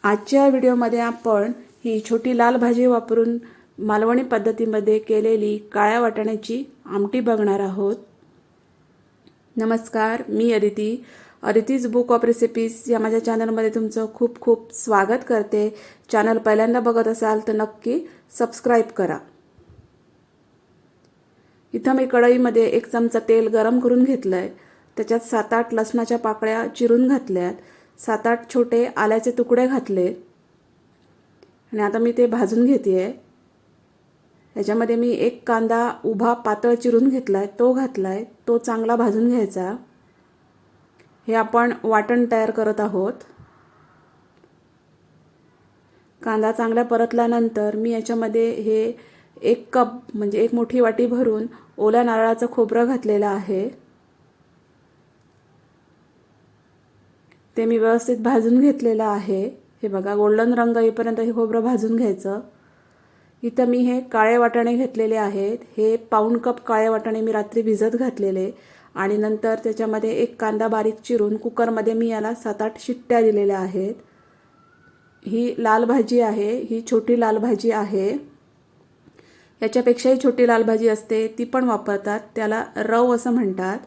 आजच्या व्हिडिओमध्ये आपण ही छोटी लाल भाजी वापरून मालवणी पद्धतीमध्ये केलेली काळ्या वाटाण्याची आमटी बघणार आहोत। नमस्कार, मी अदितीज बुक ऑफ रेसिपीज या माझ्या चॅनलमध्ये तुमचं खूप खूप स्वागत करते। चॅनल पहिल्यांदा बघत असाल तर नक्की सबस्क्राइब करा। इथं मी कढईमध्ये 1 चमचा तेल गरम करून घेतलंय। त्याच्यात 7-8 लसणाच्या पाकळ्या चिरून घातल्यात, 7-8 छोटे आल्याचे तुकडे घातले आणि आता मी ते भाजून घेतेय। याच्यामध्ये मी 1 कांदा उभा पातळ चिरून घेतलाय, तो घातलाय, तो चांगला भाजून घ्यायचा। हे आपण वाटण तयार करत आहोत। कांदा चांगला परतल्यानंतर मी याच्यामध्ये हे 1 कप म्हणजे 1 मोठी वाटी भरून ओल्या नारळाचं खोबरं घातलेलं आहे। ते मी व्यवस्थित भाजून घेतलेलं आहे। हे बघा, गोल्डन रंग येईपर्यंत हे खोबरं भाजून घ्यायचं। इथं मी हे काळे वाटाणे घेतलेले आहेत। हे पाऊण कप काळे वाटाणे मी रात्री भिजत घातलेले आणि नंतर त्याच्यामध्ये 1 कांदा बारीक चिरून कुकरमध्ये मी याला 7-8 शिट्ट्या दिलेल्या आहेत। ही लाल भाजी आहे, ही छोटी लाल भाजी आहे। याच्यापेक्षाही छोटी लाल भाजी असते, ती पण वापरतात, त्याला रव असं म्हणतात।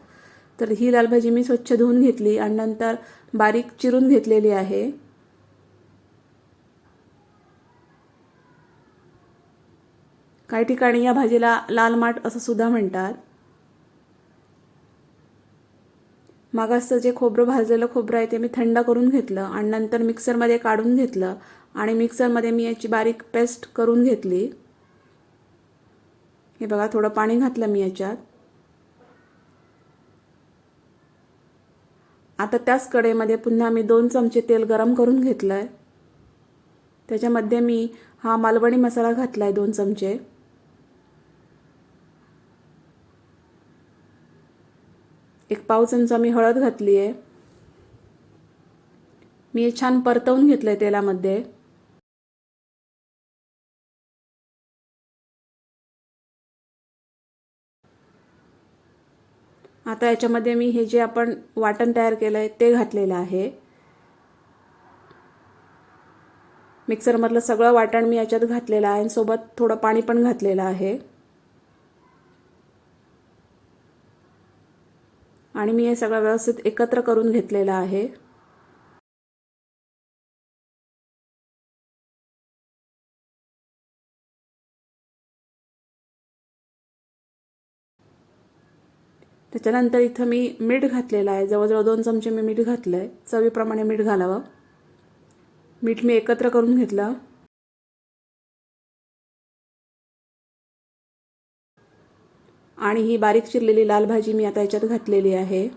तर ही लाल भाजी मी स्वच्छ धुवून घेतली आणि नंतर बारीक चिरून घेतलेली आहे। काही ठिकाणी या भाजीला लाल माठ असं सुद्धा म्हणतात। मागासचं जे खोबरं भाजलेलं खोबरं आहे ते मी थंड करून घेतलं आणि नंतर मिक्सरमध्ये काढून घेतलं आणि मिक्सरमध्ये मी याची बारीक पेस्ट करून घेतली। हे बघा, थोडं पाणी घातलं मी याच्यात। आता त्याच कढईमध्ये पुन्हा मी 2 चमचे तेल गरम करून घेतलंय। त्याच्यामध्ये मी हा मालवणी मसाला घातलाय 2 चमचे। एक पाव चमचा मी हळद घातली आहे। मी हे छान परतवून घेतलंय तेलामध्ये। आता याच्यामध्ये मी हे जे आपण वाटण तयार केलंय ते घातलेलं आहे। मिक्सरमधलं सगळं वाटण मी याच्यात घातलेलं आहे आणि सोबत थोडं पाणी पण घातलेलं आहे आणि मी हे सगळं व्यवस्थित एकत्र करून घेतलेलं आहे। त्याच्यानंतर इथं मी मीठ घातलेलं आहे, जवळजवळ 2 चमचे मी मीठ घातलंय। चवीप्रमाणे मीठ घालावं। मीठ मी एकत्र करून घेतलं आणि ही बारीक चिरलेली लाल भाजी मी आता याच्यात घातलेली आहे।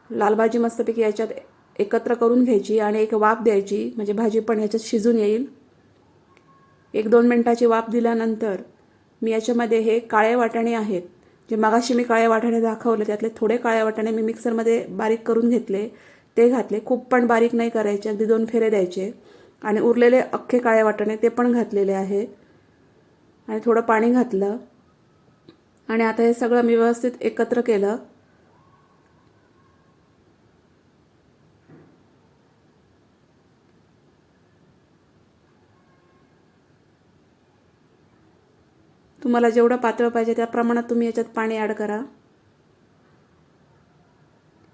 लाल भाजी मस्तपैकी याच्यात एकत्र करून घ्यायची आणि एक वाफ द्यायची, म्हणजे भाजी पण याच्यात शिजून येईल। 1-2 मिनिटाची वाफ दिल्यानंतर मी याच्यामध्ये हे काळे वाटाणे आहेत, जे मगाशी मी काळे वाटाणे दाखवले त्यातले थोडे काळे वाटाणे मी मिक्सरमध्ये बारीक करून घेतले, ते घातले। खूप पण बारीक नाही करायचे, अगदी 2 फेरे द्यायचे आणि उरलेले अख्खे काळे वाटाणे ते पण घातलेले आहेत आणि थोडं पाणी घातलं आणि आता हे सगळं मी व्यवस्थित एकत्र केलं। तुम्हाला जेवढं पातळ पाहिजे त्या प्रमाणात तुम्ही याच्यात पाणी ॲड करा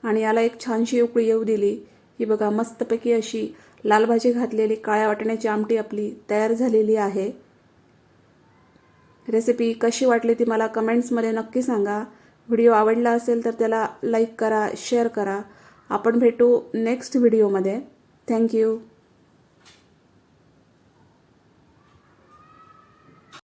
आणि याला एक छानशी उकळी येऊ दिली। ही बघा, मस्तपैकी अशी लाल भाजी घातलेली काळ्या वाटाण्याची आमटी आपली तयार झालेली आहे। रेसिपी कशी वाटली ती मला कमेंट्समध्ये नक्की सांगा। व्हिडिओ आवडला असेल तर त्याला लाईक करा, शेअर करा। आपण भेटू नेक्स्ट व्हिडिओमध्ये। थँक्यू।